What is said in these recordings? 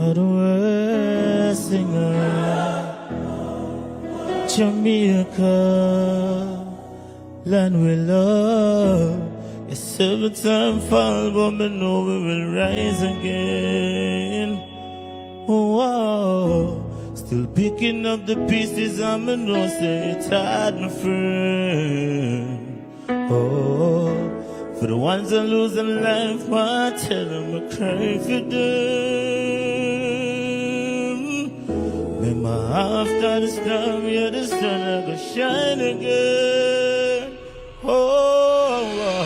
are the worst singer. Jamaica, land we love. It's 7 times fall, but me know we will rise again. Whoa. Still picking up the pieces, I'm a no say it's hard, my friend. Oh, for the ones that losing life, I tell them I cry for them. Remember after the storm, yeah, the sun I go shine again. Oh,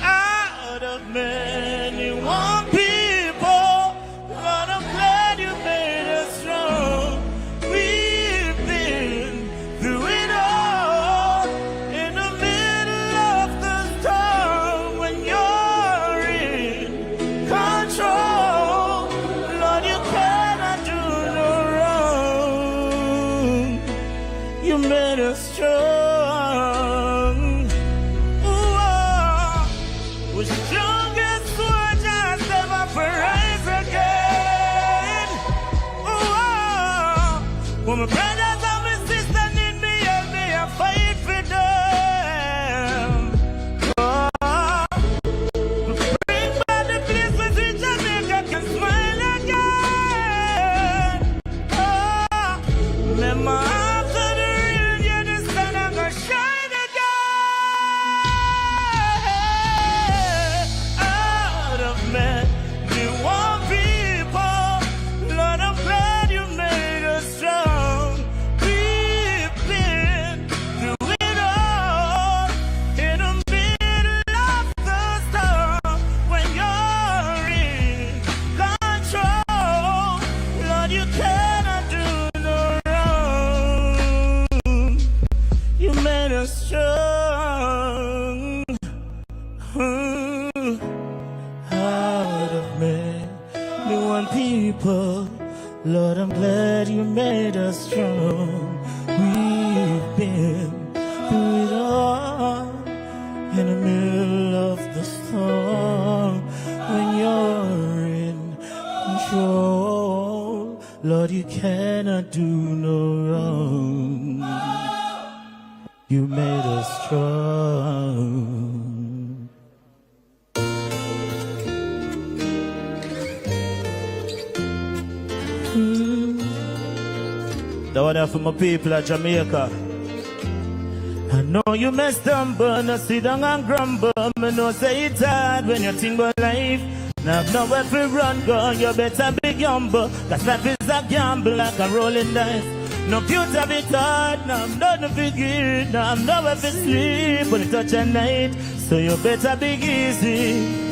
out of many one people, Lord, I'm glad you made us strong. We've been through it all. In the middle of the storm, when you're in control, Lord, you cannot do no wrong. You made us strong. We're strongest soldiers ever for rise again. When my brothers and my sisters need me, help me, I fight for them. Bring back the place where Jamaica can smile again. Remember after the rain, yeah, the sun I'm gonna shine again. Out of many one people, Lord, I'm glad you made us strong. We've been through it all. In the middle of the storm, when you're in control, Lord, you cannot do no wrong. You made us strong. Out of many one people, Lord, I'm glad you made us strong. We've been through it all. In the middle of the storm, when you're in control, Lord, you cannot do no wrong. You made us strong. That one for my people at Jamaica. I know you may stumble, no sit down and grumble. Me know say it's hard when you think about life. Now have nowhere to run, go, you better be humble. Cause life is a gamble like a rolling dice. No future be taught, now I'm not no figure. Now I'm nowhere to sleep when it touch at night. So you better be easy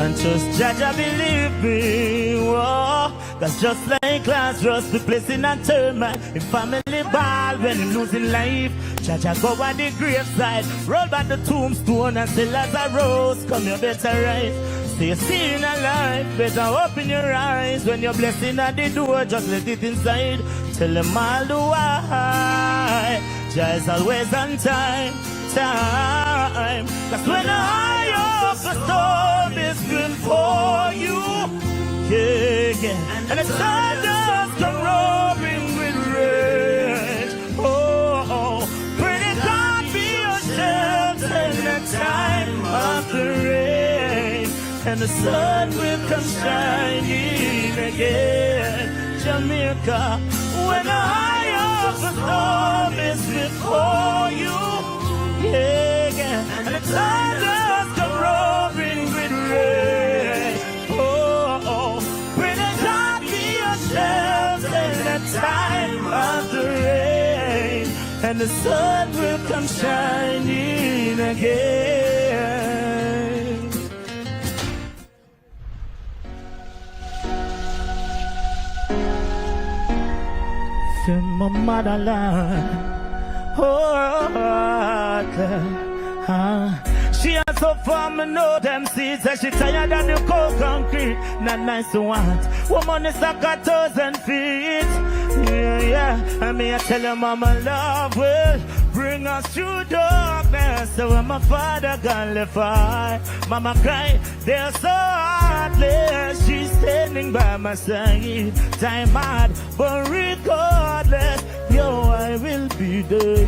and trust Jah believe me. Whoa. Cause just like Lazarus, the place in a termite, in family ball when him losing life. Jah go at the graveside, roll back the tombstone and say Lazarus, come you better rise. Stay seen alive, better open your eyes. When you're blessing at the door, just let it inside. Tell them all the why. Jah is always on time. Cause when the eye of the storm is good for you, and the sun does come roaring with rage. Oh, pretty God be your shelter in the time of the rain, and the sun will come shining again. Jamaica, when the eye of the storm is before you, and the sun does come roaring with rage. In the time of the rain, and the sun will come shining again. From my motherland, she has so far, me know them seeds, and she tired of the cold concrete. Not nice to want. Woman is like 1,000 feet. Yeah, and me I tell her mama love well. bring us through darkness. So when my father gone left I, mama cry, they're so heartless. She's standing by my side. Time hard, but regardless, yo, I will be there.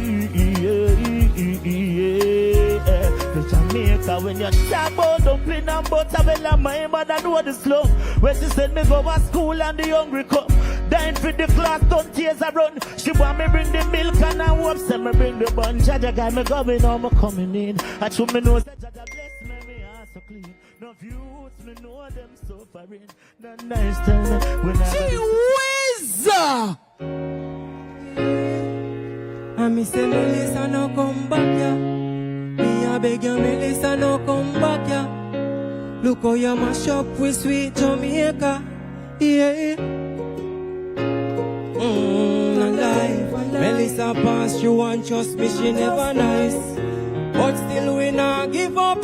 The Jamaica, when you talk about dumpling and butter, well, my mother know the slow. When she send me go to school and the hungry come. Dying for the class, don't tears I run. She want me bring the milk and I hope say me bring the bun. Jaja guy me going home, me coming in. I show me know that Jaja bless me heart so clean. No views, me know them suffering. The nice time when I Whiz! And me say Melissa no come back ya. Me a beg you Melissa no come back ya. Look how you mash up with sweet Jamaica. Yeah. Alive. Melissa pass you and trust me she never nice. But still we not give up.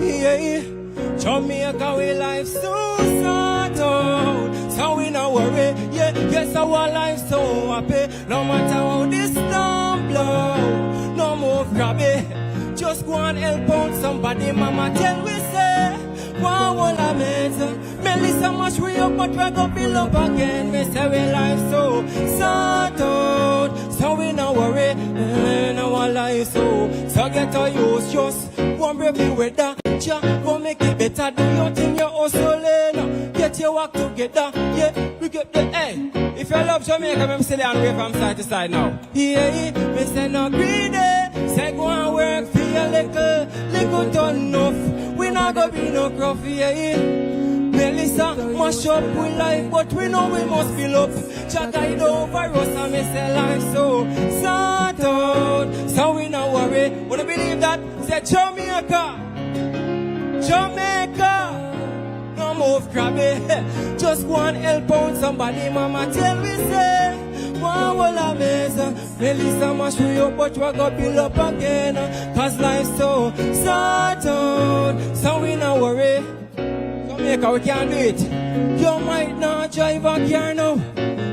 Yeah. Jamaica we life so sort out. So we not worry. Yeah. Yes our life so happy. No matter how this storm blow. No move grabby. Just go and help out somebody. Mama tell we say. Wow, all I made. Melissa mash we up, but we go build up again. Me say we life so sort out. So we no worry, in our life so. So get a use, just one brave the weather. Jah, go make it better. Do your thing, your hustling. Get your work together. Yeah, we get the hey. If you love Jamaica, me say and wave from side to side now. Yeah, me say no greedy. Say go and work for your little done enough. We not go be no coffee, yeah. Melissa, mash up with life, but we know we must fill up. Jah guide over us and me say life so sort out. So we not worry. Wanna believe that? Say Jamaica, Jamaica. No move crabby. Just go and help out somebody. Mama tell me say. Wow, all I miss. Melissa mash we up, but we go build up again. Cause life so sort out. So we not worry. Jamaica, we can do it. You might not drive a car now.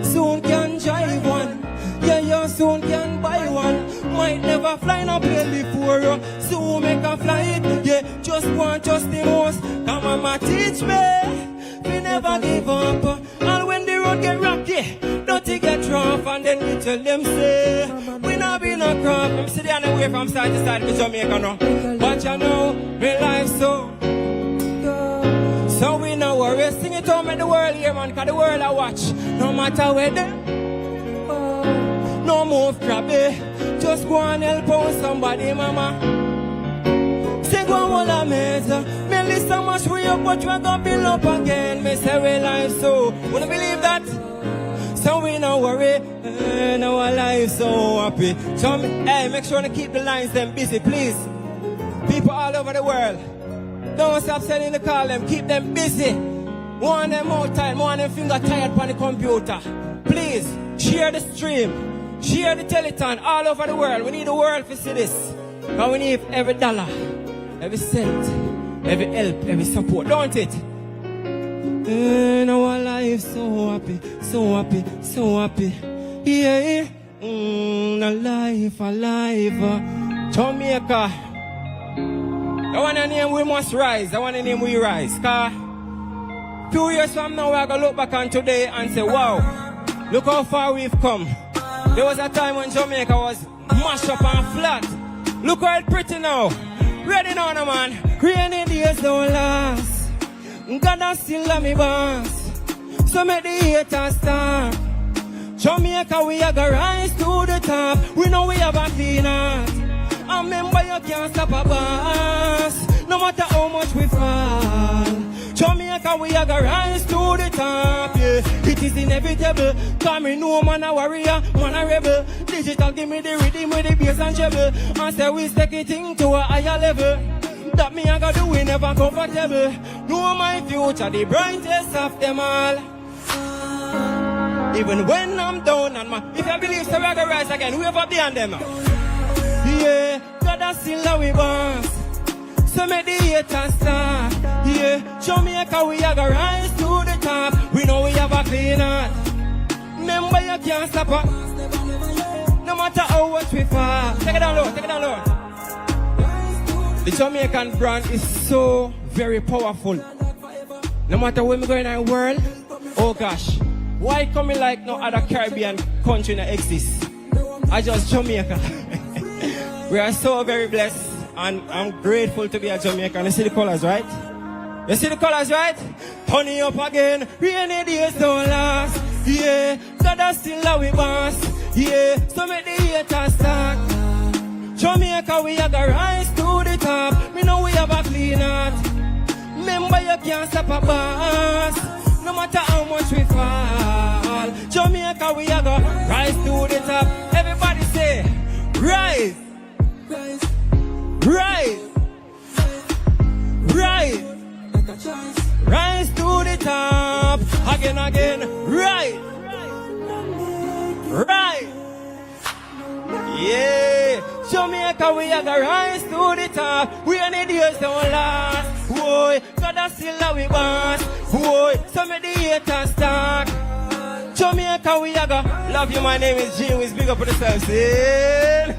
Soon can drive one. Yeah, you soon can buy one. Might never fly no plane before you. Soon make a flight. Yeah, just want just the most. Come on, ma teach me. We never give up. And when the road get rocky, don't you get rough. And then we tell them say, we not be no crop. I'm sitting away from side to side with Jamaica now. But you know, me life so. So we no worry. Sing it home in the world here, man. Cause the world I watch. No matter where they no move crabby. Just go and help out somebody, mama. Say go and hold a mess. Melissa mash we up, but we gonna build up again. Me say we life so. Wanna believe that? So we no worry. Now our life so happy. So hey, make sure to keep the lines them busy, please. People all over the world. Don't stop sending the call them. Keep them busy. One them more time. One them finger tired on the computer. Please share the stream. Share the Telethon all over the world. We need the world to see this. And we need every dollar, every cent, every help, every support, don't it? In our life, so happy, so happy, so happy. Yeah, alive, alive. Jamaica. I want to name we must rise. I want to name we rise. Cause 2 years from now, we're going to look back on today and say, wow, look how far we've come. There was a time when Jamaica was mashed up and flat. Look how it's pretty now. Ready now, no man. Rainy days don't last. God still love me boss. So make the haters stop. Jamaica, we are gonna rise to the top. We know we have a clean heart. And remember you can't stop a boss. No matter how much we fall. Jamaica, we are gonna rise to the top, yeah. It is inevitable. Cause me know man a warrior, man a rebel. Digital give me the rhythm with the bass and treble. And say we take it to a higher level. That me I gotta do, we never comfortable. Know my future, the brightest of them all. Even when I'm down and my, if I believe so I gonna rise again, whoever up behind them. Yeah, God still love we boss. So make the haters start. Yeah, Jamaica we are gonna rise to the top. We know we have a clean heart. Remember you can't stop us. No No matter how much we fall. Take it down low, take it down low. The Jamaican brand is so very powerful. No matter where we go in the world, oh gosh, why coming like no other Caribbean country that exists? I just Jamaica. We are so very blessed, and I'm grateful to be a Jamaican. You see the colors, right? You see the colors, right? Turn it up again, rainy days don't last. Yeah, God is still how we boss. Yeah, so make the haters talk. Jamaica, we are gonna rise to the top. Me know we have a clean heart. Remember, you can't stop a boss. No matter how much we fall. Jamaica, we are gonna rise to the top. Everybody say, rise. Rise. Rise. Rise to the top. Again, again. Rise. Rise. Yeah. Jamaica, we are gonna rise to the top. We are the days don't last. Boy, God is still how we boss. Boy, some of the haters talk. Jamaica, we are gonna love you. My name is Whiz. Big up for yourself, yeah.